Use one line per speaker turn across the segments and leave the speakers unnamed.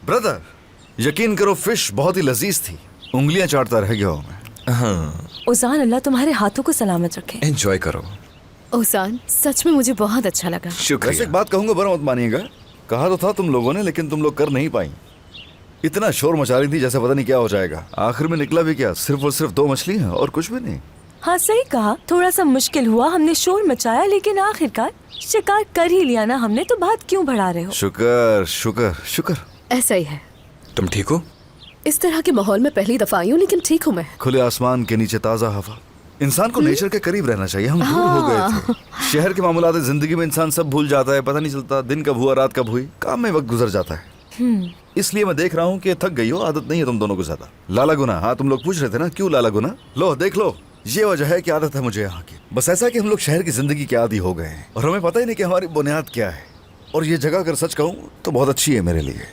Brother, यकीन करो fish बहुत ही लजीज थी, उंगलियां चाटता रह गया हूं मैं।
हाँ,
ओजान, अल्लाह तुम्हारे हाथों को सलामत रखे।
एंजॉय करो।
ओजान, सच में मुझे बहुत अच्छा लगा।
वैसे
शुक्रिया।
एक बात कहूंगा, बुरा मत मानिएगा, कहा तो था तुम लोगों ने, लेकिन तुम लोग कर नहीं पाई। इतना शोर मचा रही थी जैसे पता नहीं क्या हो जाएगा। आखिर में निकला भी क्या, सिर्फ और सिर्फ 2 मछली हैं और कुछ भी नहीं।
हाँ सही कहा, थोड़ा सा मुश्किल हुआ, हमने शोर मचाया, लेकिन आखिरकार शिकार कर ही लिया ना हमने, तो बात क्यों बढ़ा रहे हो?
शुक्र शुक्र शुक्र।
ऐसा ही है।
तुम ठीक हो?
इस तरह के माहौल में पहली दफा आई हूँ, लेकिन ठीक हूँ मैं।
खुले आसमान के नीचे ताज़ा हवा। इंसान को नेचर के करीब रहना चाहिए। हम दूर हो गए थे। शहर के मामूलात जिंदगी में इंसान सब भूल जाता है, पता नहीं चलता दिन कब हुआ रात कब हुई, काम में वक्त गुजर जाता है। इसलिए मैं देख रहा हूँ कि थक गई हो, आदत नहीं है तुम दोनों को ज्यादा। लाला गुना, हाँ तुम लोग पूछ रहे थे ना क्यों लाला गुना, लो देख लो, ये वजह है कि आदत है मुझे यहाँ की। बस ऐसा कि हम लोग शहर की जिंदगी के आदी हो गए हैं और हमें पता ही नहीं कि हमारी बुनियाद क्या है। और ये जगह अगर सच कहूँ तो बहुत अच्छी है मेरे लिए।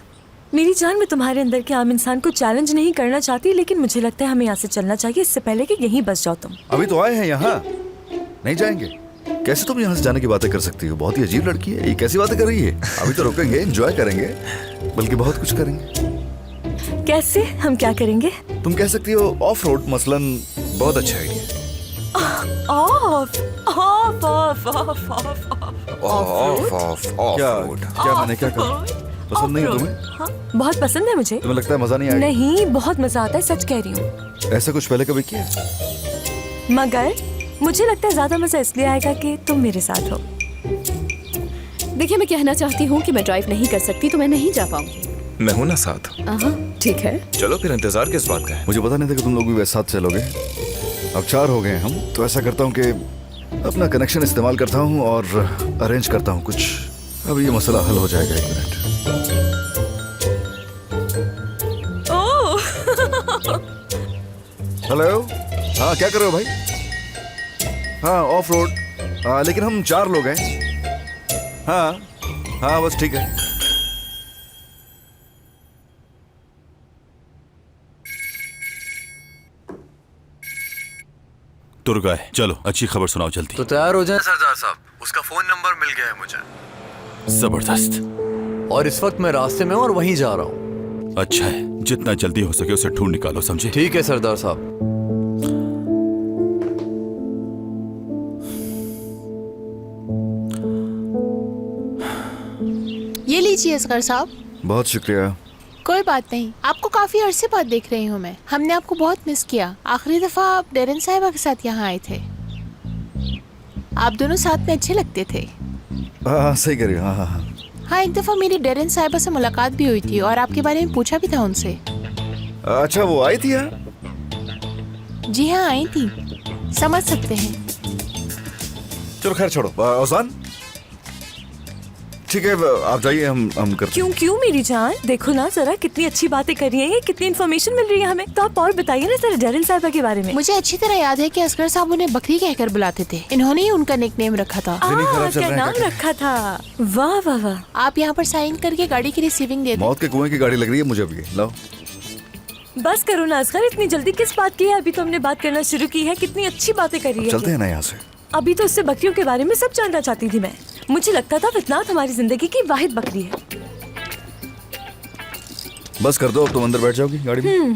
मेरी जान, मैं तुम्हारे अंदर के आम इंसान को चैलेंज नहीं करना चाहती, लेकिन मुझे लगता है हमें यहाँ से चलना चाहिए, इससे पहले कि यहीं बस जाओ तुम।
अभी तो आए हैं यहाँ, नहीं जाएंगे? कैसे तुम यहाँ से जाने की बातें कर सकती हो? बहुत ही अजीब लड़की है, ये कैसी बातें कर रही है? अभी तो रुकेंगे, एंजॉय करेंगे, बल्कि बहुत कुछ करेंगे।
कैसे? हम क्या करेंगे?
तुम कह सकती हो ऑफ रोड मसलन।
बहुत अच्छा idea.
Of of of of of
of
क्या
रोड।
क्या मैंने क्या कहा? पसंद नहीं है तुम्हें?
हाँ, बहुत पसंद है मुझे।
तुम्हें लगता है मजा नहीं आएगा?
नहीं, बहुत मजा आता है, सच कह रही हूँ।
ऐसा कुछ पहले कभी किया?
मगर मुझे लगता है ज्यादा मजा इसलिए आएगा कि तुम मेरे साथ हो।
देखिए, मैं कहना चाहती हूँ कि मैं ड्राइव नहीं कर सकती, तो मैं नहीं जा पाऊंगी।
मैं हूं ना साथ।
ठीक है।
चलो फिर, इंतजार किस बात का है?
मुझे पता नहीं था कि तुम लोग भी वैसे साथ चलोगे। अब 4 हो गए हम, तो ऐसा करता हूँ कि अपना कनेक्शन इस्तेमाल करता हूँ और अरेंज करता हूँ कुछ। अब ये मसला हल हो जाएगा। 1 मिनट।
ओह
हेलो, हाँ क्या कर रहे हो भाई? हाँ ऑफ रोड, लेकिन हम 4 लोग हैं। हाँ हाँ बस ठीक है।
तुर्गा है, चलो अच्छी खबर सुनाओ जल्दी।
तो तैयार हो जाए।
सरदार साहब, उसका फोन नंबर मिल गया है मुझे।
जबरदस्त।
और इस वक्त मैं रास्ते में हूं और वहीं जा रहा हूँ।
अच्छा है, जितना जल्दी हो सके उसे ढूंढ निकालो, समझे?
ठीक है सरदार साहब।
ये लीजिए असगर साहब।
बहुत शुक्रिया।
कोई बात नहीं, आपको काफी अरसे बाद देख रही हूँ मैं। हमने आपको बहुत मिस किया। आखिरी दफा आप डेरन साहिबा के साथ यहाँ आए थे। आप दोनों साथ में अच्छे लगते थे।
हाँ सही कह रही हो। हाँ हाँ हाँ।
हाँ, एक दफा मेरी डेरन साहिबा से मुलाकात भी हुई थी और आपके बारे में पूछा भी था उनसे।
अच्छा वो आई थी यहाँ?
जी हाँ, आई थी। समझ सकते हैं।
चलो खैर छोड़ो। औसान ठीक है, आप जाइए, हम करते।
क्यों क्यों मेरी जान, देखो ना जरा कितनी अच्छी बातें कर रही है, कितनी इन्फॉर्मेशन मिल रही है हमें। तो आप और बताइए ना जरा डेरन साहिबा के बारे में।
मुझे अच्छी तरह याद है कि असगर साहब उन्हें बकरी कहकर बुलाते थे। इन्होंने ही उनका निकनेम रखा था।
क्या नाम रखा था? वाह वाह वाह।
आप यहाँ पर साइन करके गाड़ी की रिसीविंग दे दें।
मौत के कुएं की गाड़ी लग रही है मुझे भी। लाओ
बस करो ना असगर, इतनी जल्दी किस बात की है? अभी तो हमने बात करना शुरू की है, कितनी अच्छी बातें कर रही है।
चलते हैं ना यहाँ से।
अभी तो उससे बकरियों के बारे में सब जानना चाहती थी मैं। मुझे लगता था फितनात हमारी जिंदगी की वाहिद बकरी है।
बस कर दो, अब तुम अंदर बैठ जाओगी गाड़ी में।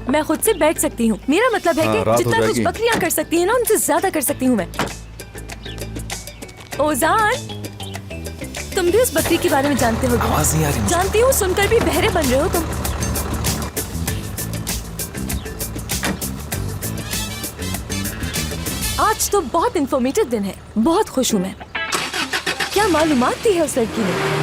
मैं खुद से बैठ सकती हूँ, मेरा मतलब है
हाँ,
कि
रात हो
जितना कुछ
जाएगी।
बकरियां कर सकती हैं ना, उनसे ज्यादा कर सकती हूँ मैं। ओजान, तुम भी उस बकरी के बारे में जानते हो?
आवाज नहीं आ रही मुझे।
जानती हूँ, सुनकर भी बहरे बन रहे हो तुम। आज तो बहुत इंफॉर्मेटिव दिन है, बहुत खुश हूँ मैं। क्या मालूमात दी है उस लड़की ने?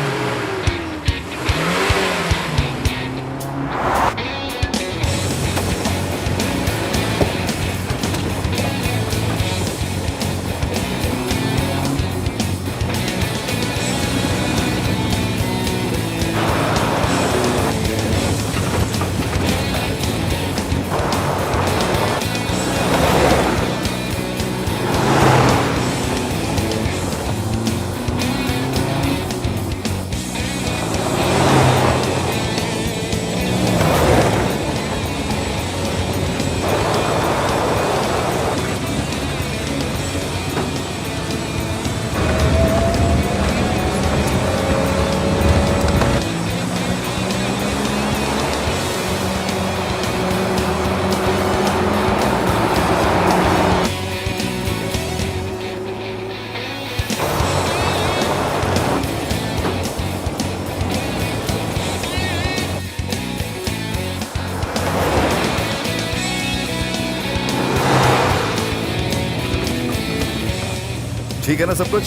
ठीक है ना सब कुछ?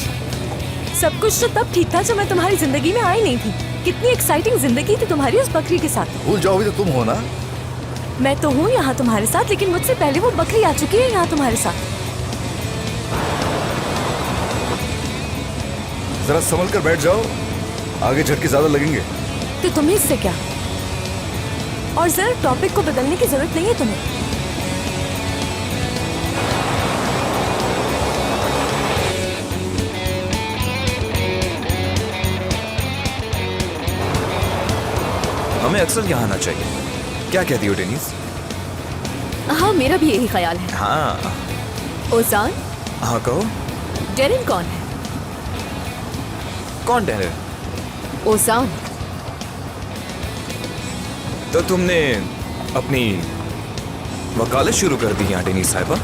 सब कुछ तो तब ठीक था जब मैं तुम्हारी जिंदगी में आई नहीं थी। कितनी एक्साइटिंग जिंदगी थी तुम्हारी उस बकरी के साथ।
भूल जाओ, भी तो तुम हो ना।
मैं तो हूँ यहाँ तुम्हारे साथ, लेकिन मुझसे पहले वो बकरी आ चुकी है यहाँ तुम्हारे साथ।
जरा संभल कर बैठ जाओ, आगे झटके ज्यादा लगेंगे।
तो तुम्हें इससे क्या? और जरा टॉपिक को बदलने की जरूरत नहीं है तुम्हें।
हमें अक्सर यहाँ आना चाहिए। क्या कहती हो डेनिस?
हाँ, मेरा भी यही ख्याल है।
हाँ
ओजान,
हाँ कहो।
डेरिन कौन है?
कौन डेनिस?
ओजान।
तो तुमने अपनी वकालत शुरू कर दी यहाँ डेनिस साहिबा?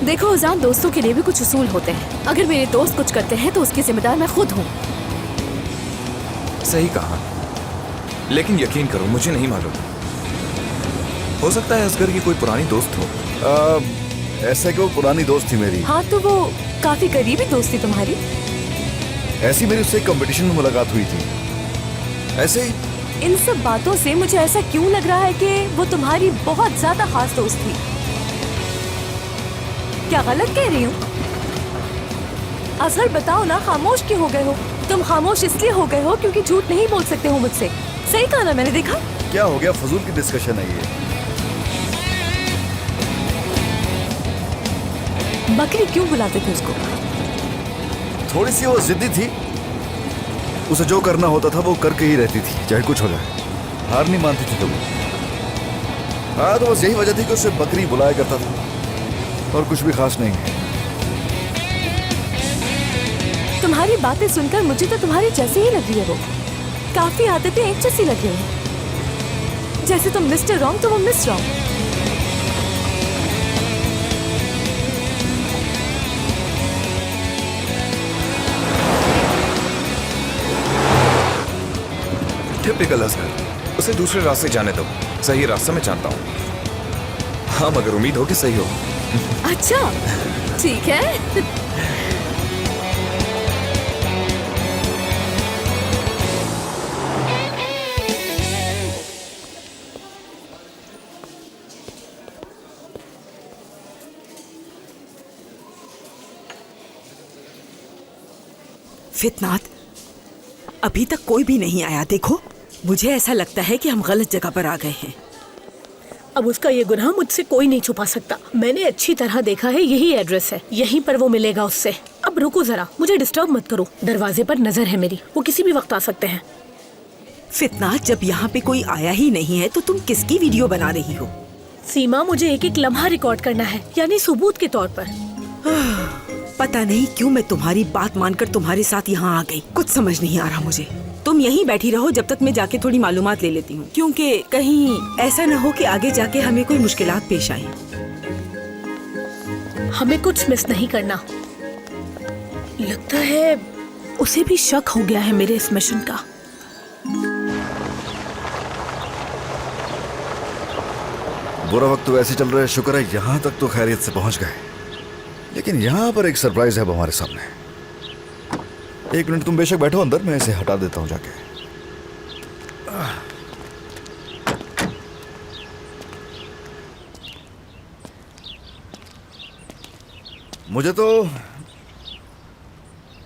देखो ओजान, दोस्तों के लिए भी कुछ उसूल होते हैं। अगर मेरे दोस्त कुछ करते हैं तो उसकी जिम्मेदार मैं खुद हूँ।
सही कहा, लेकिन यकीन करो मुझे नहीं मालूम। हो सकता है असगर की कोई पुरानी दोस्त हो।
ऐसा कि वो पुरानी दोस्त थी मेरी।
हाँ, तो वो काफी करीबी दोस्त थी तुम्हारी।
ऐसी मेरी उससे कंपटीशन में मुलाकात हुई थी, ऐसे ही।
इन सब बातों से मुझे ऐसा क्यों लग रहा है कि वो तुम्हारी बहुत ज्यादा खास दोस्त थी। क्या गलत कह रही हूँ? असगर बताओ ना, खामोश क्यों हो गए हो? तुम खामोश इसलिए हो गए हो क्योंकि झूठ नहीं बोल सकते हो मुझसे। सही कहा ना मैंने? देखा
क्या हो गया? फजूल की डिस्कशन है ये।
बकरी क्यों बुलाते थे उसको?
थोड़ी सी वो जिद्दी थी, उसे जो करना होता था वो करके ही रहती थी, चाहे कुछ हो जाए। हार नहीं मानती थी कभी। हाँ, तो बस यही वजह थी कि उसे बकरी बुलाया करता था, और कुछ भी खास नहीं है।
तुम्हारी बातें सुनकर मुझे तो तुम्हारी जैसी ही लग रही है वो। काफी आदतें एक जैसी लग रही हैं। जैसे तुम मिस्टर रॉन्ग तो वो मिस रॉन्ग।
टिपिकल असगर, उसे दूसरे रास्ते जाने दो। सही रास्ता मैं जानता हूँ। हाँ, मगर उम्मीद हो कि सही हो।
अच्छा, ठीक है।
फितनात, अभी तक कोई भी नहीं आया। देखो, मुझे ऐसा लगता है कि हम गलत जगह पर आ गए हैं।
अब उसका ये गुनाह मुझसे कोई नहीं छुपा सकता। मैंने अच्छी तरह देखा है, यही एड्रेस है, यहीं पर वो मिलेगा उससे। अब रुको जरा, मुझे डिस्टर्ब मत करो। दरवाजे पर नजर है मेरी, वो किसी भी वक्त आ सकते हैं।
फितनात, जब यहाँ पे कोई आया ही नहीं है तो तुम किसकी वीडियो बना रही हो?
सीमा, मुझे एक एक लम्हा रिकॉर्ड करना है, यानी सबूत के तौर पर।
पता नहीं क्यों मैं तुम्हारी बात मानकर तुम्हारे साथ यहाँ आ गई। कुछ समझ नहीं आ रहा मुझे। तुम यहीं बैठी रहो जब तक मैं जाके थोड़ी मालूमात ले लेती हूँ, क्योंकि कहीं ऐसा न हो कि आगे जाके हमें कोई मुश्किलात पेश आए।
हमें कुछ मिस नहीं करना। लगता है उसे भी शक हो गया है मेरे इस मिशन का।
बुरा वक्त तो ऐसे चल रहा है, शुक्र है यहाँ तक तो खैरियत से पहुंच गए। लेकिन यहाँ पर एक सरप्राइज है अब हमारे सामने। एक मिनट तुम बेशक बैठो अंदर, मैं इसे हटा देता हूँ जाके। मुझे तो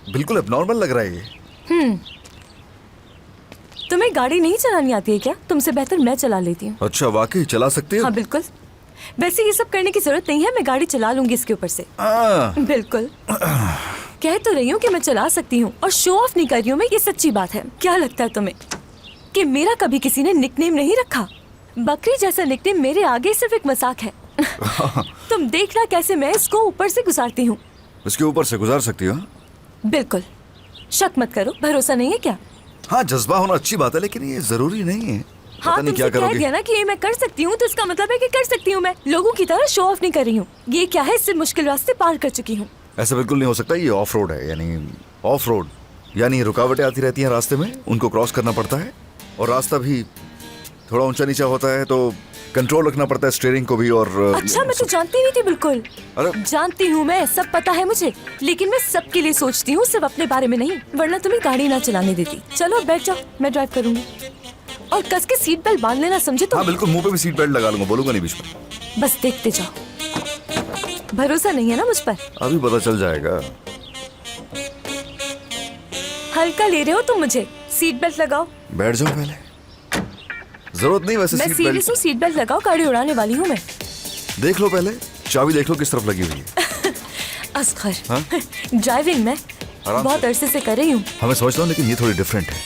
बिल्कुल एबनॉर्मल लग रहा है ये।
तुम्हें गाड़ी नहीं चलानी आती है क्या? तुमसे बेहतर मैं चला लेती हूँ।
अच्छा, वाकई चला सकती हो?
हाँ बिल्कुल। वैसे ये सब करने की जरूरत नहीं है, मैं गाड़ी चला लूंगी इसके ऊपर से। बिल्कुल। कह तो रही हूँ कि मैं चला सकती हूँ और शो ऑफ नहीं कर रही हूँ मैं, ये सच्ची बात है। क्या लगता है तुम्हें कि मेरा कभी किसी ने निकनेम नहीं रखा? बकरी जैसा निकनेम मेरे आगे सिर्फ एक मजाक है। तुम देखना कैसे मैं इसको ऊपर से गुजारती हूँ।
इसके ऊपर से गुजार सकती हो?
बिल्कुल, शक मत करो। भरोसा नहीं है क्या?
हाँ, जज्बा होना अच्छी बात है, लेकिन ये जरूरी नहीं है।
हाँ,
पता नहीं क्या
तुमसे कह
करोगे।
दिया ना कि ये मैं कर सकती हूँ, तो इसका मतलब है कि कर सकती हूँ। मैं लोगों की तरह शो ऑफ नहीं कर रही हूँ। ये क्या है, इससे मुश्किल रास्ते पार कर चुकी हूँ।
ऐसा बिल्कुल नहीं हो सकता। ये ऑफ रोड है, यानी ऑफ रोड, यानी रुकावटें आती रहती हैं रास्ते में, उनको क्रॉस करना पड़ता है। और रास्ता भी थोड़ा ऊंचा नीचा होता है, तो कंट्रोल रखना पड़ता है स्टीयरिंग को भी और
अच्छा, मैं तो जानती नहीं थी बिल्कुल।
अरे
जानती हूँ मैं, सब पता है मुझे, लेकिन मैं सबके लिए सोचती हूँ, सिर्फ अपने बारे में नहीं, वरना तुम्हें गाड़ी ना चलाने देती। चलो अब बैठ जाओ, मैं ड्राइव करूंगी। और कस के सीट बेल्ट बांध लेना, समझे तुम?
हाँ बिल्कुल, मुंह पे भी सीट बेल्ट लगा लूंगा, बोलूंगा नहीं बीच में।
बस देखते जाओ। भरोसा नहीं है ना मुझ पर?
अभी पता चल जाएगा।
हल्का ले रहे हो तुम मुझे। सीट बेल्ट लगाओ।
बैठ जाओ पहले। जरूरत नहीं वैसे
मैं
सीट
सीरियस
बेल्ट।
हूँ, सीट बेल्ट लगाओ, गाड़ी उड़ाने वाली हूँ मैं।
देख लो पहले, चाबी देख लो किस तरफ लगी हुई है।
असगर,
हाँ?
ड्राइविंग मैं
आराम
बहुत
से।
अरसे से कर रही हूँ।
हमें समझता हूँ, लेकिन ये थोड़ी डिफरेंट है।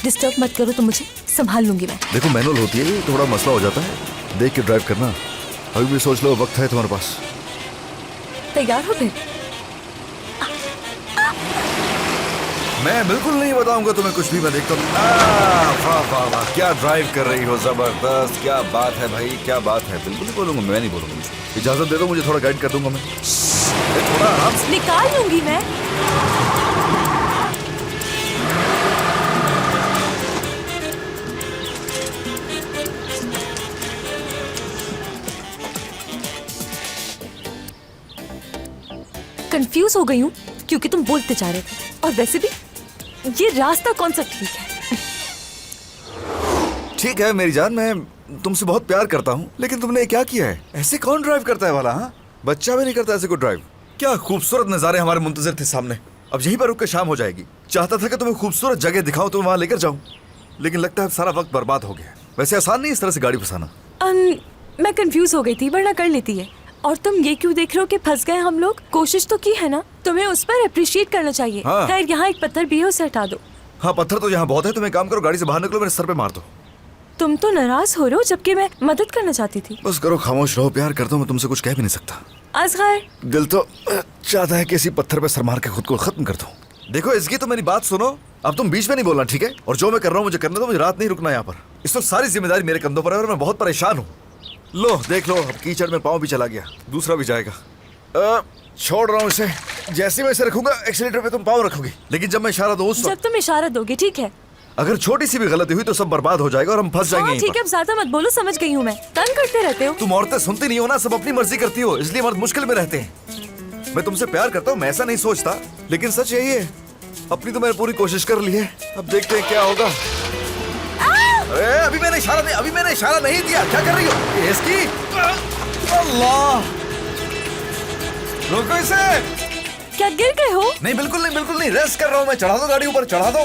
डिस्टर्ब मत करो तुम मुझे, संभाल लूंगी मैं।
देखो मैनुअल होती है, ये थोड़ा मसला हो जाता है, देख के ड्राइव करना। अभी भी सोच लो, वक्त है तुम्हारे पास।
तैयार हो फिर?
मैं बिल्कुल नहीं बताऊंगा तुम्हें कुछ भी, मैं देखता हूँ। वाह वाह वाह, क्या ड्राइव कर रही हो, जबरदस्त, क्या बात है भाई, क्या बात है। बिल्कुल नहीं बोलूंगा, मैं नहीं बोलूंगा। इजाजत दे दो मुझे, थोड़ा गाइड कर दूंगा मैं। थोड़ा आराम से।
निकाल लूंगी मैं। कंफ्यूज हो गई हूँ क्योंकि तुम बोलते जा रहे थे, और वैसे भी ये रास्ता कौन सा ठीक है?
ठीक है मेरी जान, मैं तुमसे बहुत प्यार करता हूँ, लेकिन तुमने ये क्या किया है? ऐसे कौन ड्राइव करता है वाला? हाँ, बच्चा भी नहीं करता ऐसे को ड्राइव। क्या खूबसूरत नजारे हमारे मुंतजर थे सामने, अब यहीं पर रुक के शाम हो जाएगी। चाहता था कि तुम्हें खूबसूरत जगह दिखाऊं, तुम्हें वहां लेकर जाऊं, लेकिन लगता है सारा वक्त बर्बाद हो गया। वैसे आसान नहीं इस तरह से गाड़ी फंसाना।
मैं कंफ्यूज हो गई थी, वरना कर लेती है। और तुम ये क्यों देख रहे हो कि फंस गए हम लोग? कोशिश तो की है ना, तुम्हें उस पर अप्रिशिएट करना चाहिए।
हाँ।
खैर, यहाँ एक पत्थर भी है, उसे हटा दो।
हाँ, पत्थर तो यहाँ बहुत है, तुम एक काम करो, गाड़ी से बाहर निकलो, मेरे सर पे मार दो।
तुम तो नाराज हो रहे हो, जबकि मैं मदद करना चाहती थी।
बस करो, खामोश रहो, प्यार करता हूँ मैं तुमसे, कुछ कह भी नहीं सकता।
असगर,
दिल तो चाहता है कि इसी पत्थर पे सर मार के खुद को खत्म कर दूं। देखो इसकी तो मेरी बात सुनो, अब तुम बीच में नहीं बोलना, ठीक है? और जो मैं कर रहा हूँ मुझे करने दो, मुझे रात नहीं रुकना यहाँ पर। इस वक्त सारी जिम्मेदारी मेरे कंधों पर है और मैं बहुत परेशान हूँ। लो देख लो, अब कीचड़ में पाँव भी चला गया, दूसरा भी जाएगा। छोड़ रहा हूँ इसे, जैसे मैं इसे रखूंगा एक्सीलेटर पे तुम पाँव रखोगी, लेकिन जब मैं इशारा दूँ उस
जब
वक्त
तुम इशारा दोगे, ठीक है?
अगर छोटी सी भी गलती हुई तो सब बर्बाद हो जाएगा और हम फंस जाएंगे
हाँ
यहीं
ठीक है,
पर।
अब ज्यादा मत बोलो, समझ गई हूँ मैं। तंग करते रहते हो।
तुम औरतें सुनती नहीं हो ना, सब अपनी मर्जी करती हो, इसलिए मर्द मुश्किल में रहते हैं। मैं तुमसे प्यार करता हूँ, मैं ऐसा नहीं सोचता, लेकिन सच यही है। अपनी तो मैंने पूरी कोशिश कर ली है, अब देखते हैं क्या होगा। अरे अभी मैंने इशारा नहीं दिया, क्या कर रही हो? ये इसकी अल्लाह, रोको इसे।
क्या गिर गए हो?
नहीं बिल्कुल नहीं, रेस्ट कर रहा हूँ मैं। चढ़ा दो गाड़ी ऊपर, चढ़ा दो।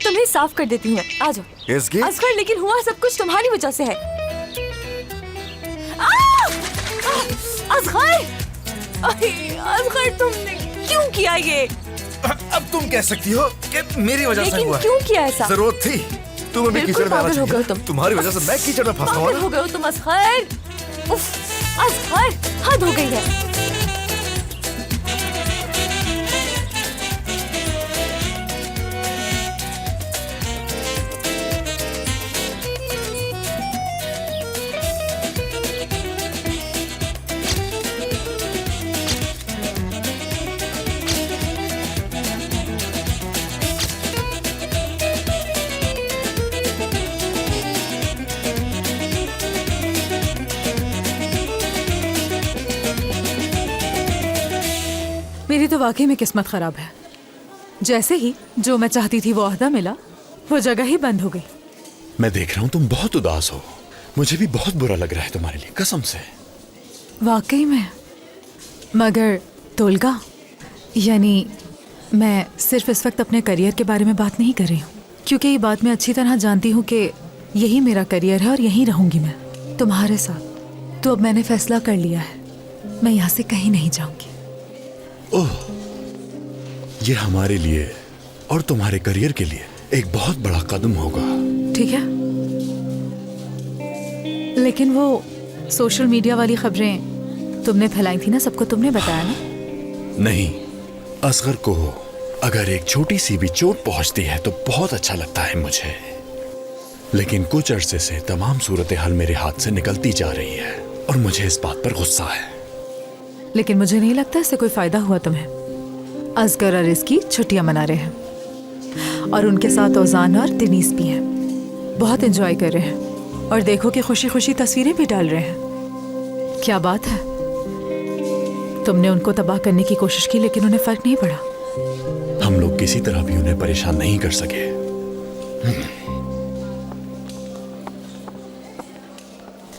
तुम्हें साफ कर देती हूँ मैं, आ जाओ।
इसकी
असगर, लेकिन हुआ सब कुछ तुम्हारी वजह से है। असगर, असगर, तुमने क्यों किया ये?
अब तुम कह सकती हो कि मेरी वजह से
लेकिन
हुआ है।
क्यों किया ऐसा?
जरूरत थी, तुम्हें भी
बिल्कुल
कीचड़ में आना
पागल हो
चाहिए।
गए तुम।
तुम्हारी वजह से मैं कीचड़ में फंसा हूँ
पागल
ना।
हो गए हो तुम असगर। उफ, असगर, हद हो गई है।
मेरी तो वाकई में किस्मत खराब है। जैसे ही जो मैं चाहती थी वो ओहदा मिला, वो जगह ही बंद हो गई।
मैं देख रहा हूँ तुम बहुत उदास हो, मुझे भी बहुत बुरा लग रहा है तुम्हारे लिए, कसम से।
वाकई में। मगर तोलगा, यानी मैं सिर्फ इस वक्त अपने करियर के बारे में बात नहीं कर रही हूँ, क्योंकि ये बात मैं अच्छी तरह जानती हूँ कि यही मेरा करियर है और यहीं रहूंगी मैं तुम्हारे साथ। तो अब मैंने फैसला कर लिया है, मैं यहाँ से कहीं नहीं जाऊंगी।
ओह, ये हमारे लिए और तुम्हारे करियर के लिए एक बहुत बड़ा कदम होगा।
ठीक है, लेकिन वो सोशल मीडिया वाली खबरें तुमने फैलाई थी ना, सबको तुमने बताया ना?
नहीं, असगर को अगर एक छोटी सी भी चोट पहुंचती है तो बहुत अच्छा लगता है मुझे, लेकिन कुछ अरसे से तमाम सूरत हाल मेरे हाथ से निकलती जा रही है और मुझे इस बात पर गुस्सा है।
लेकिन मुझे नहीं लगता इससे कोई फायदा हुआ तुम्हें। असगर और इसकी छुट्टियां मना रहे हैं
और उनके साथ ओजान और दिनीस भी हैं। बहुत एंजॉय कर रहे हैं और देखो कि खुशी खुशी तस्वीरें भी डाल रहे हैं। क्या बात है, तुमने उनको तबाह करने की कोशिश की लेकिन उन्हें फर्क नहीं पड़ा।
हम लोग किसी तरह भी उन्हें परेशान नहीं कर सके।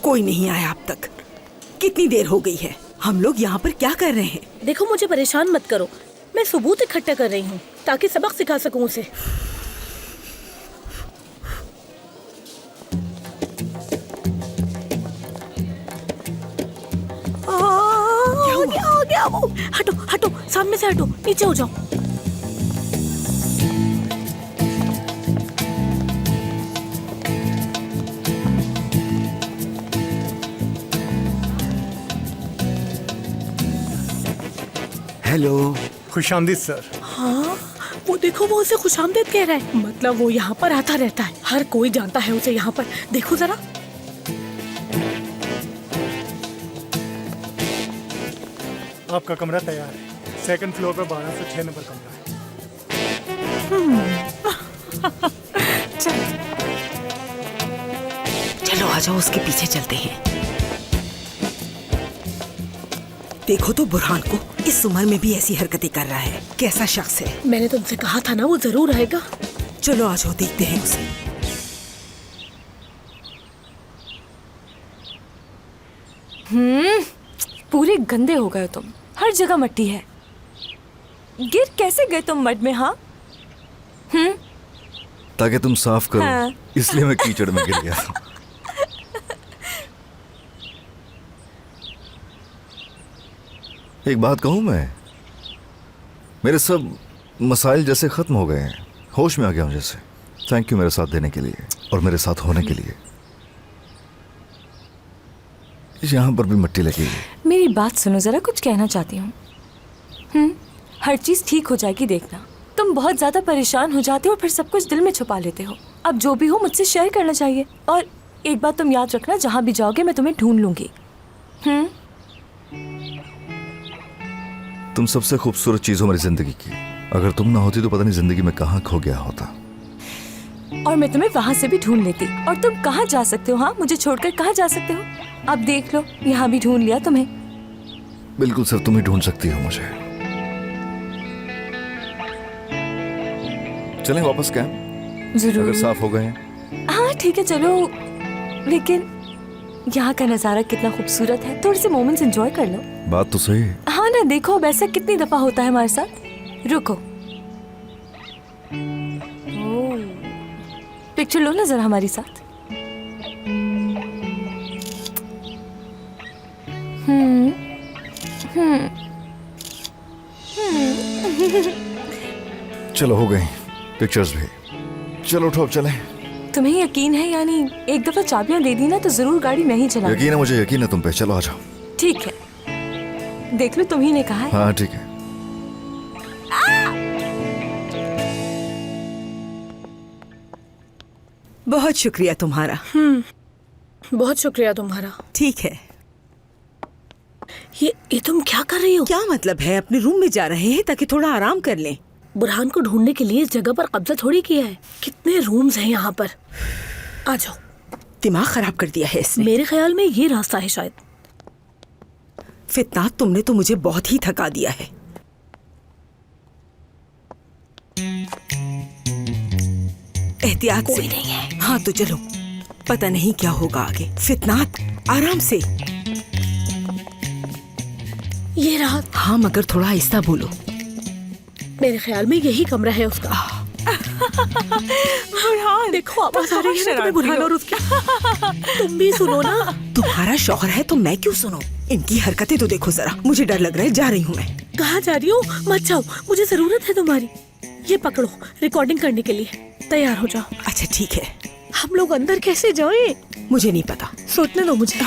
कोई नहीं आया अब तक। कितनी देर हो गई है? हम लोग यहाँ पर क्या कर रहे हैं?
देखो मुझे परेशान मत करो, मैं सबूत इकट्ठा कर रही हूँ ताकि सबक सिखा सकूं उसे। आ गया वो। हटो हटो, सामने से हटो, नीचे हो जाओ।
हेलो।
खुशामदीद सर।
हाँ, वो देखो वो उसे खुशामदीद कह रहा है। मतलब वो यहाँ पर आता रहता है, हर कोई जानता है उसे यहाँ पर। देखो जरा।
आपका कमरा तैयार है, सेकंड फ्लोर पर 12 से 6 नंबर कमरा है।
चलो आ जाओ, उसके पीछे चलते हैं। देखो तो बुरहान को, इस उम्र में भी ऐसी हरकतें कर रहा है। कैसा शख्स है?
मैंने तुमसे कहा था ना वो जरूर आएगा।
चलो आ जाओ, देखते हैं उसे।
पूरे गंदे हो गए तुम, हर जगह मट्टी है। गिर कैसे गए तुम मड में? हाँ
ताकि तुम साफ करो।
हाँ।
इसलिए मैं कीचड़ में गिर गया था। एक बात कहूं मैं, मेरे सब मसाइल जैसे खत्म हो गए हैं, होश में आ गया हूं जैसे। थैंक यू मेरे साथ देने के लिए और मेरे साथ होने के लिए। यहाँ पर भी मिट्टी लगी है।
मेरी बात सुनो जरा, कुछ कहना चाहती हूँ। हर चीज ठीक हो जाएगी, देखना। तुम बहुत ज्यादा परेशान हो जाते हो और फिर सब कुछ दिल में छुपा लेते हो। अब जो भी हो मुझसे शेयर करना चाहिए। और एक बात तुम याद रखना, जहाँ भी जाओगे मैं तुम्हें ढूंढ लूंगी।
तुम सबसे खूबसूरत चीज हो मेरी जिंदगी की। अगर तुम ना होती तो पता नहीं जिंदगी में कहाँ खो गया होता।
और मैं तुम्हें वहां से भी ढूंढ लेती। और तुम कहाँ जा सकते हो? हाँ, मुझे छोड़कर कहाँ जा सकते हो? अब देख लो, यहाँ भी ढूंढ लिया तुम्हें।
बिल्कुल सिर्फ तुम ही ढूंढ सकती हो मुझे। चलें वापस कैंप?
जरूर।
अगर साफ हो गए हैं।
हाँ ठीक है, चलो। लेकिन यहाँ का नजारा कितना खूबसूरत है, थोड़े से मोमेंट्स एंजॉय कर लो।
बात तो सही है।
हाँ ना, देखो अब ऐसा कितनी दफा होता है हमारे साथ। रुको, पिक्चर लो ना जरा हमारी साथ।
चलो हो गई पिक्चर्स भी। चलो उठो अब चलें।
तुम्हें यकीन है? यानी एक दफा चाबियां दे दी ना तो जरूर गाड़ी मैं ही चलाऊंगी।
यकीन है मुझे, यकीन है तुम पे। चलो आ जाओ।
ठीक है, देख लो, तुम ही ने कहा है।
हाँ ठीक है।
बहुत शुक्रिया तुम्हारा।
बहुत शुक्रिया तुम्हारा।
ठीक है।
ये तुम क्या कर रही हो?
क्या मतलब है? अपने रूम में जा रहे हैं ताकि थोड़ा आराम कर लें।
बुरहान को ढूंढने के लिए इस जगह पर कब्जा थोड़ी किया है। कितने रूम्स हैं यहाँ पर। आ जाओ।
दिमाग खराब कर दिया है इसने।
मेरे ख्याल में ये रास्ता है शायद।
फितना, तुमने तो मुझे बहुत ही थका दिया है। एहतियात से।
नहीं है।
हाँ तो चलो, पता नहीं क्या होगा आगे। फितनात, आराम से।
ये रहा।
हाँ मगर थोड़ा आहिस्ता बोलो।
मेरे ख्याल में यही कमरा है उसका।
बुरहान,
देखो आवाज आ रही है ना बुरहान और उसकी। तुम भी सुनो ना।
तुम्हारा शौहर है तो मैं क्यों सुनूं? इनकी हरकतें तो देखो जरा। मुझे डर लग रहा है। जा रही हूँ मैं।
कहाँ जा रही हो? मत जाओ, मुझे जरूरत है तुम्हारी। ये पकड़ो, रिकॉर्डिंग करने के लिए। तैयार हो जाओ।
अच्छा ठीक है।
हम लोग अंदर कैसे जाएं?
मुझे नहीं पता।
सोचने दो मुझे।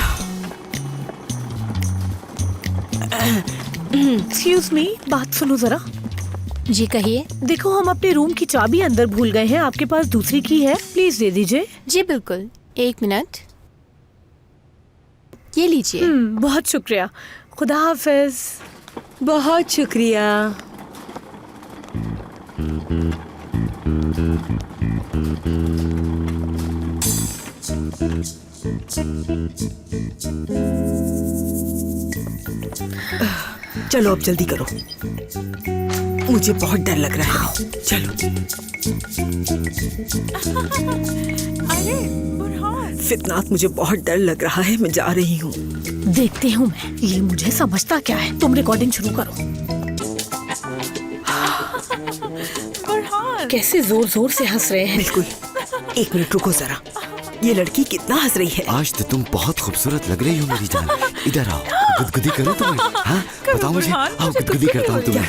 एक्सक्यूज मी, बात सुनो जरा।
जी कहिए।
देखो हम अपने रूम की चाबी अंदर भूल गए हैं। आपके पास दूसरी की है? प्लीज दे दीजिए।
जी बिल्कुल, 1 मिनट। ये लीजिए।
बहुत शुक्रिया। खुदा हाफिज।
बहुत शुक्रिया। चलो अब जल्दी करो, मुझे बहुत डर लग रहा है। चलो।
अरे बुरहान,
फितनात, मुझे बहुत डर लग रहा है, मैं जा रही हूँ।
देखती हूँ मैं, ये मुझे समझता क्या है। तुम रिकॉर्डिंग शुरू करो।
बुरहान,
कैसे जोर जोर से हंस रहे हैं।
बिल्कुल, एक मिनट रुको जरा। ये लड़की कितना हंस रही है।
आज तो तुम बहुत खूबसूरत लग रही हो मेरी जान। इधर आओ, गुदगुदी करूं तुम्हें? हाँ, बताओ मुझे। आओ, गुदगुदी करता हूँ तुम्हें।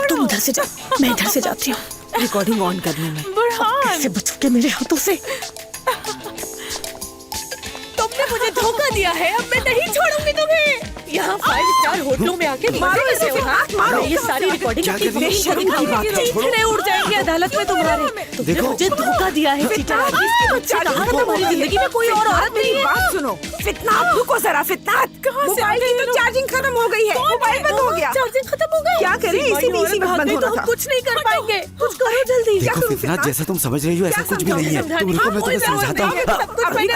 तुम उधर से जाओ, मैं इधर से जाती हूँ।
रिकॉर्डिंग ऑन करने में।
बुरहान,
कैसे बचोगे मेरे हाथों से।
तुमने मुझे धोखा दिया है, अब मैं नहीं छोड़ूंगी तुम्हें।
यहाँ 5 स्टार होटलों में आके मारो इसे, मारो। ये सारी रिकॉर्डिंग अपनी बहन को दिखाऊंगी। चीथड़े उड़ जाएंगे अदालत में तुम्हारे। तुमने मुझे धोखा दिया है चीटर। इसके बच्चे कहाँ हैं? तुम्हारी जिंदगी में कोई और औरत नहीं है।
बात सुनो, फितनात, रुको जरा। फितनात, मोबाइल की तो चार्जिंग खत्म हो गई है। मोबाइल बंद हो गया।
चार्जिंग खत्म हो गई।
क्या करें, इसी में बंद होना था।
कुछ नहीं कर पाएंगे। कुछ करो जल्दी।
देखो फितनात, जैसा तुम समझ रही हो ऐसा कुछ भी नहीं है। तुम रुको, मैं तुम्हें समझाता हूँ।
अरे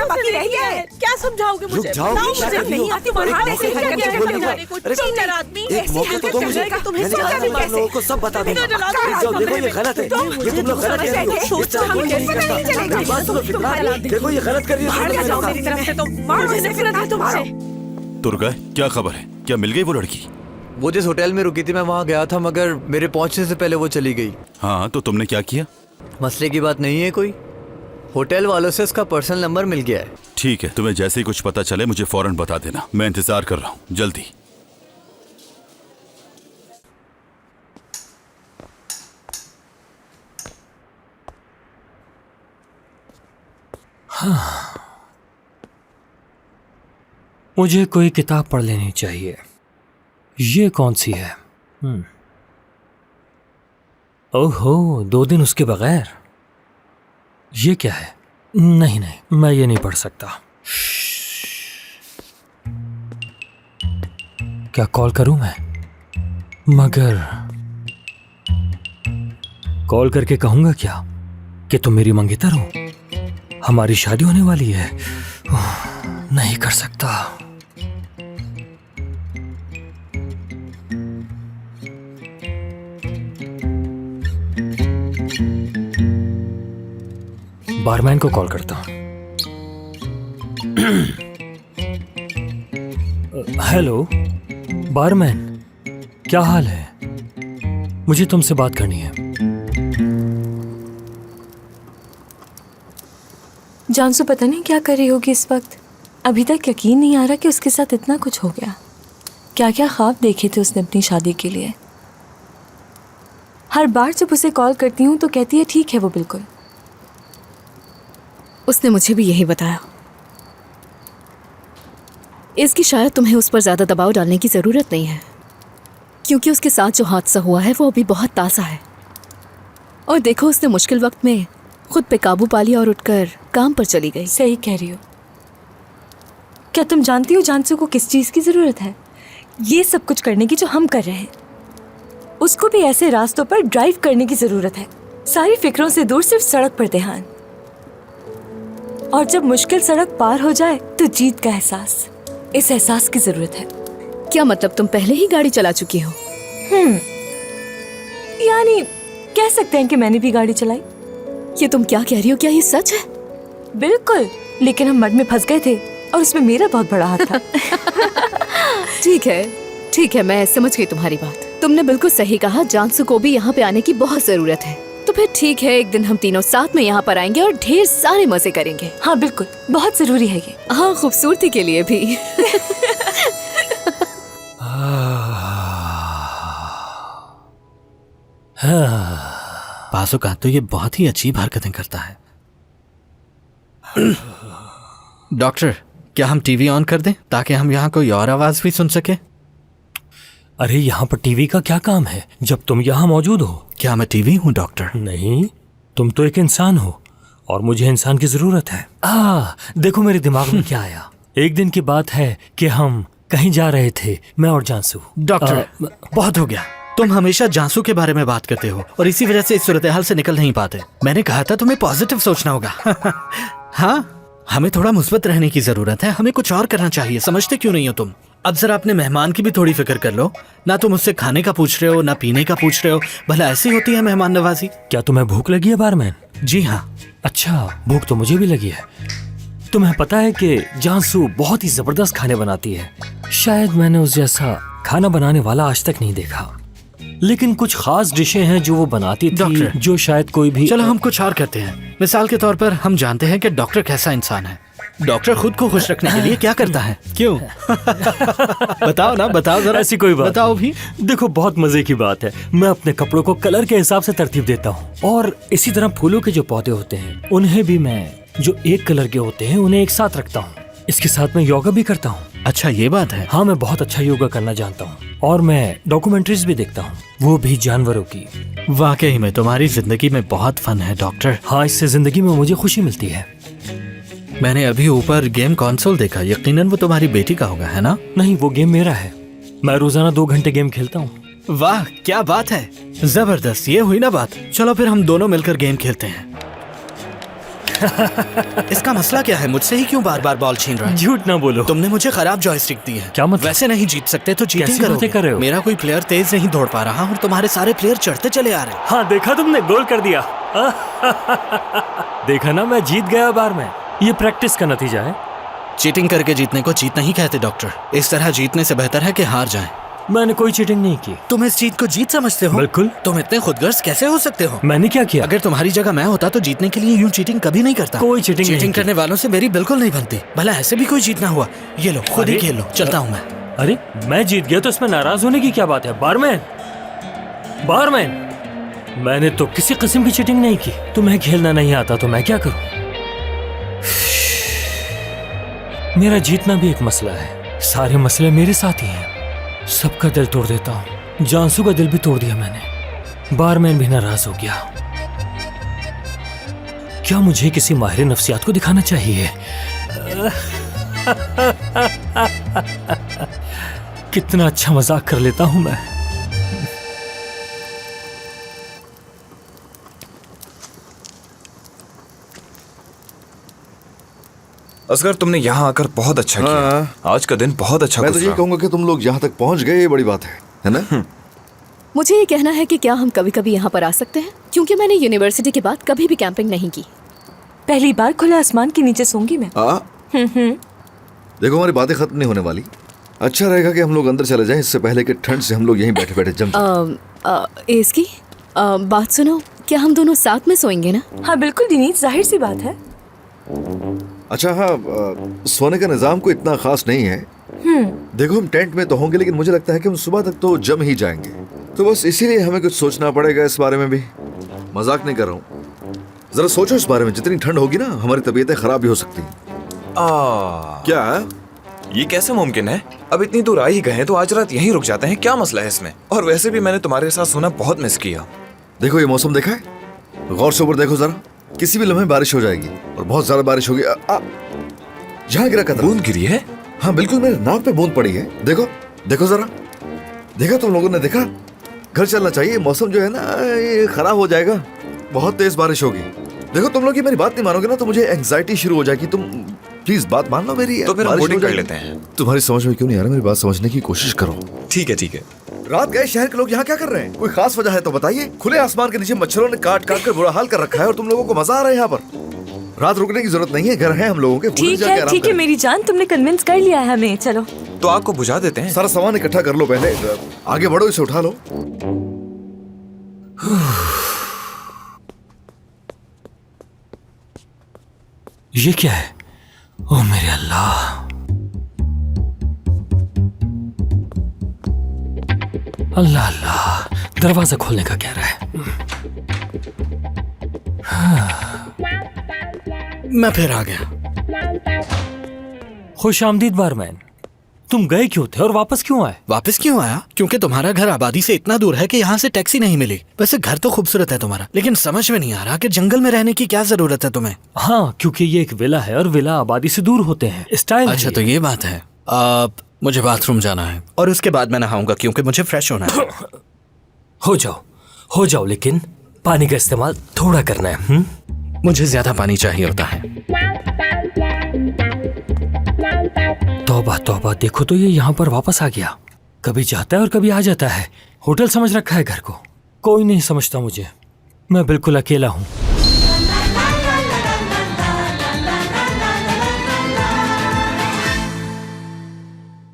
बाकी रह गया है।
क्या समझाओगे
रुक
मुझे?
जाओ,
मुझे
क्या कर रही
नहीं
हो?
आती।
एक मौके तो दो मुझे।
चीटर आदमी
एक मौका तो दो मुझे। मैंने कहा था मैं लोगों को सब बता दूंगा। जाओ, देखो ये गलत है। ये तुम लोग गलत कर रही हो। इस तरह कोई नहीं करता। मेरी बात सुनो फितनात, देखो ये गलत कर रही हो।
मेरी तरफ से तो मारो इसे। फिर तुमसे
तुर्गा, क्या खबर है? क्या मिल गई वो लड़की?
वो जिस होटल में रुकी थी मैं वहाँ गया था, मगर मेरे पहुँचने से पहले वो चली गई।
हाँ, तो तुमने क्या किया?
मसले की बात नहीं है कोई। होटल वालों से उसका पर्सनल नंबर मिल गया है।
ठीक है, तुम्हें जैसे ही कुछ पता चले मुझे फौरन बता देना। मैं इंतजार कर रहा हूँ, जल्दी।
मुझे कोई किताब पढ़ लेनी चाहिए। ये कौन सी है? ओहो, 2 दिन उसके बगैर। ये क्या है? नहीं नहीं, मैं ये नहीं पढ़ सकता। क्या कॉल करूं मैं? मगर कॉल करके कहूंगा क्या कि तुम मेरी मंगेतर हो, हमारी शादी होने वाली है? नहीं कर सकता। बारमैन को कॉल करता हूं। हेलो बारमैन, क्या हाल है? मुझे तुमसे बात करनी है।
जानसू पता नहीं क्या कर रही होगी इस वक्त। अभी तक यकीन नहीं आ रहा कि उसके साथ इतना कुछ हो गया। क्या क्या ख्वाब देखे थे उसने अपनी शादी के लिए। हर बार जब उसे कॉल करती हूँ तो कहती है ठीक है वो बिल्कुल।
उसने मुझे भी यही बताया। इसकी शायद तुम्हें उस पर ज्यादा दबाव डालने की जरूरत नहीं है, क्योंकि उसके साथ जो हादसा हुआ है वो अभी बहुत ताज़ा है। और देखो, उसने मुश्किल वक्त में खुद पे काबू पा लिया और उठकर काम पर चली गई।
सही कह रही हो। क्या तुम जानती हो जानसू को किस चीज़ की ज़रूरत है? ये सब कुछ करने की जो हम कर रहे हैं। उसको भी ऐसे रास्तों पर ड्राइव करने की ज़रूरत है, सारी फिक्रों से दूर, सिर्फ सड़क पर ध्यान। और जब मुश्किल सड़क पार हो जाए तो जीत का एहसास, इस एहसास की ज़रूरत है।
क्या मतलब, तुम पहले ही गाड़ी चला चुकी हो?
यानी कह सकते हैं कि मैंने भी गाड़ी चलाई।
ये तुम क्या कह रही हो? क्या ये सच है?
बिल्कुल, लेकिन हम मड में फंस गए थे और उसमें मेरा बहुत बड़ा हाथ था।
ठीक है, मैं समझ गई तुम्हारी बात। तुमने बिल्कुल सही कहा, जानसू को भी यहाँ पे आने की बहुत जरूरत है। तो फिर ठीक है, एक दिन हम तीनों साथ में यहाँ पर आएंगे और ढेर सारे मजे करेंगे।
हाँ बिल्कुल, बहुत जरूरी है ये।
हाँ, खूबसूरती के लिए भी।
बासु का तो ये बहुत ही अच्छी हरकतें करता है।
डॉक्टर, क्या हम टीवी ऑन कर दें ताकि हम यहाँ कोई और आवाज भी सुन सके?
अरे यहाँ पर टीवी का क्या काम है जब तुम यहाँ मौजूद हो?
क्या मैं टीवी हूँ डॉक्टर?
नहीं, तुम तो एक इंसान हो और मुझे इंसान की जरूरत है। देखो मेरे दिमाग में क्या आया। एक दिन की बात है कि हम कहीं जा रहे थे, मैं और जानसू।
डॉक्टर, बहुत हो गया। तुम हमेशा जानसू के बारे में बात करते हो और इसी वजह से इस सूरत हाल से निकल नहीं पाते। मैंने कहा था तुम्हें पॉजिटिव सोचना होगा। हाँ हमें थोड़ा मुस्बत रहने की जरूरत है, हमें कुछ और करना चाहिए, समझते क्यों नहीं हो तुम? अब जरा अपने मेहमान की भी थोड़ी फिक्र कर लो। ना तुम मुझसे खाने का पूछ रहे हो, ना पीने का पूछ रहे हो। भला ऐसी होती है मेहमान नवाजी?
क्या तुम्हें भूख लगी है बारमैन?
जी हाँ।
अच्छा, भूख तो मुझे भी लगी है। तुम्हें पता है कि जानसू बहुत ही जबरदस्त खाने बनाती है। शायद मैंने उस जैसा खाना बनाने वाला आज तक नहीं देखा, लेकिन कुछ खास डिशें हैं जो वो बनाती थी, जो शायद कोई भी।
चलो हम कुछ और करते हैं। मिसाल के तौर पर हम जानते हैं कि डॉक्टर कैसा इंसान है। डॉक्टर खुद को खुश रखने के लिए क्या करता है? क्यों? बताओ ना, बताओ जरा।
ऐसी कोई बात
बताओ भी।
देखो, बहुत मजे की बात है। मैं अपने कपड़ों को कलर के हिसाब से तरतीब देता हूँ, और इसी तरह फूलों के जो पौधे होते हैं उन्हें भी मैं जो एक कलर के होते हैं उन्हें एक साथ रखता हूँ। इसके साथ मैं योगा भी करता हूँ।
अच्छा, ये बात है।
हाँ, मैं बहुत अच्छा योगा करना जानता हूँ, और मैं डॉक्यूमेंट्रीज भी देखता हूँ, वो भी जानवरों की।
वाकई में तुम्हारी जिंदगी में बहुत फन है डॉक्टर।
हाँ, इससे जिंदगी में मुझे खुशी मिलती है।
मैंने अभी ऊपर गेम कंसोल देखा, यकीनन वो तुम्हारी बेटी का होगा, है ना?
नहीं, वो गेम मेरा है। मैं रोजाना 2 घंटे गेम खेलता हूँ।
वाह, क्या बात है, जबरदस्त। ये हुई ना बात। चलो फिर हम दोनों मिलकर गेम खेलते हैं। इसका मसला क्या है? मुझसे ही क्यों बार बार बॉल छीन रहा है?
झूठ ना बोलो।
तुमने मुझे खराब जॉयस्टिक दी है।
क्या मतलब?
वैसे नहीं जीत सकते तो चीटिंग
कैसी बातें कर रहे हो?
मेरा कोई प्लेयर तेज नहीं दौड़ पा रहा और तुम्हारे सारे प्लेयर चढ़ते चले आ रहे हैं।
हाँ, देखा तुमने, गोल कर दिया। देखा ना, मैं जीत गया बार में। ये प्रैक्टिस का नतीजा है।
चीटिंग करके जीतने को जीत नहीं कहते डॉक्टर। इस तरह जीतने से बेहतर है कि हार जाएं।
मैंने कोई चीटिंग नहीं की।
तुम इस जीत को जीत समझते हो?
बिल्कुल।
तुम इतने खुदगर्ज कैसे हो सकते हो?
मैंने क्या किया?
अगर तुम्हारी जगह मैं होता तो जीतने के लिए यूं चीटिंग कभी नहीं करता।
कोई चीटिंग नहीं
करने वालों से मेरी बिल्कुल नहीं बनती। भला ऐसे भी कोई जीतना हुआ? ये लो, खुद ही खेल लो। चलता हूँ मैं।
अरे, मैं जीत गया तो इसमें नाराज होने की क्या बात है? बारमैन, मैंने तो किसी किस्म की चीटिंग नहीं की। तुम्हें खेलना नहीं आता तो मैं क्या करूं? मेरा जीतना भी एक मसला है। सारे मसले मेरे साथ ही हैं। सबका दिल तोड़ देता हूं। जानसू का दिल भी तोड़ दिया मैंने। बारमैन भी नाराज हो गया। क्या मुझे किसी माहिर नफ्सियात को दिखाना चाहिए? कितना अच्छा मजाक कर लेता हूं मैं।
असगर, तुमने यहाँ आकर बहुत अच्छा किया। आज का दिन बहुत अच्छा
मैं तो ये कहूंगा कि तुम लोग यहाँ तक पहुँच गए, ये बड़ी बात है ना?
मुझे ये कहना है कि क्या हम कभी कभी यहाँ पर आ सकते हैं, क्योंकि मैंने यूनिवर्सिटी के बाद कभी भी कैंपिंग नहीं की।
पहली बार खुले आसमान के नीचे सोऊंगी मैं।
देखो, हमारी बातें खत्म नहीं होने वाली। अच्छा रहेगा कि हम लोग अंदर चले जाएं, इससे पहले कि ठंड से हम लोग यहीं बैठे बैठे जम जाएं।
इसकी बात सुनो, क्या हम दोनों साथ में सोएंगे ना?
हाँ बिल्कुल दिनीश, जाहिर सी बात है।
अच्छा हाँ, सोने का निजाम कोई इतना खास नहीं है। देखो, हम टेंट में तो होंगे, लेकिन मुझे लगता है कि हम सुबह तक तो जम ही जाएंगे। तो बस इसीलिए हमें कुछ सोचना पड़ेगा इस बारे में भी। मजाक नहीं कर रहा हूँ। जरा सोचो इस बारे में। जितनी ठंड होगी ना, हमारी तबीयतें खराब भी हो सकती हैं। क्या है?
ये कैसे मुमकिन है? अब इतनी दूर आ ही गए हैं तो आज रात यहीं रुक जाते हैं। क्या मसला है इसमें? और वैसे भी मैंने तुम्हारे साथ सोना बहुत मिस किया।
देखो, ये मौसम देखा है? गौर से ऊपर देखो जरा। किसी भी लम्हे बारिश हो जाएगी, और बहुत ज्यादा बारिश होगी। यहाँ गिरा कतरा।
बूंद गिरी है?
हाँ बिल्कुल, मेरे नाक पे बूंद पड़ी है। देखो देखो जरा। देखा तुम लोगों ने? देखा? घर चलना चाहिए। मौसम जो है ना, ये खराब हो जाएगा। बहुत तेज बारिश होगी। देखो, तुम लोग की मेरी बात नहीं मानोगे ना तो मुझे एंग्जाइटी शुरू हो जाएगी। तुम प्लीज बात मान लो मेरी।
तो फिर हम बोटिंग कर लेते हैं।
तुम्हारी समझ में क्यों नहीं आ रहा? मेरी बात समझने की कोशिश करो।
ठीक है ठीक है।
रात गए शहर के लोग यहाँ क्या कर रहे हैं? कोई खास वजह है तो बताइए। खुले आसमान के नीचे मच्छरों ने काट काट कर बुरा हाल कर रखा है, और तुम लोगों को मजा आ रहा है यहाँ पर। रात रुकने की जरूरत नहीं है, घर है हम लोगों के।
ठीक है मेरी जान, तुमने कन्विंस कर लिया है हमें। चलो
तो आग को बुझा देते हैं।
सारा सामान इकट्ठा कर लो पहले। आगे बढ़ो, इसे उठा लो।
ये क्या है? ओ मेरे अल्लाह। अल्लाह अल्लाह, दरवाजा खोलने का कह रहा है।
मैं फिर आ गया।
खुश आमदीद बारमैन। तुम गए क्यों थे और वापस क्यों आए?
वापस क्यों आया? क्योंकि तुम्हारा घर आबादी से इतना दूर है कि यहाँ से टैक्सी नहीं मिली। वैसे घर तो खूबसूरत है तुम्हारा, लेकिन समझ में नहीं आ रहा कि जंगल में रहने की क्या जरूरत है तुम्हें।
हाँ, क्योंकि ये एक विला है और विला आबादी से दूर होते हैं। स्टाइल।
अच्छा, तो ये बात है। मुझे बाथरूम जाना है और उसके बाद मैं नहाऊंगा, क्योंकि मुझे फ्रेश होना है।
हो जाओ, लेकिन पानी का इस्तेमाल थोड़ा करना है।
मुझे ज्यादा पानी चाहिए होता है।
तौबा तौबा, देखो तो ये यहाँ पर वापस आ गया। कभी जाता है और कभी आ जाता है। होटल समझ रखा है घर को। कोई नहीं समझता मुझे। मैं बिल्कुल अकेला हूँ।